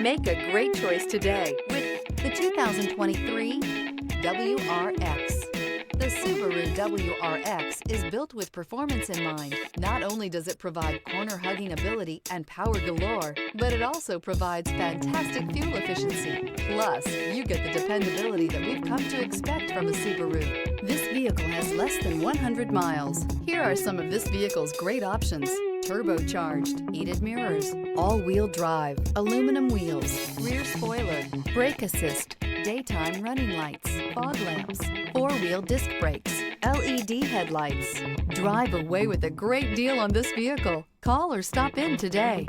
Make a great choice today with the 2023 WRX. The Subaru WRX is built with performance in mind. Not only does it provide corner-hugging ability and power galore, but it also provides fantastic fuel efficiency. Plus, you get the dependability that we've come to expect from a Subaru. This vehicle has less than 100 miles. Here are some of this vehicle's great options: turbocharged, heated mirrors, all-wheel drive, aluminum wheels, rear spoiler, brake assist, daytime running lights, fog lamps, four-wheel disc brakes, LED headlights. Drive away with a great deal on this vehicle. Call or stop in today.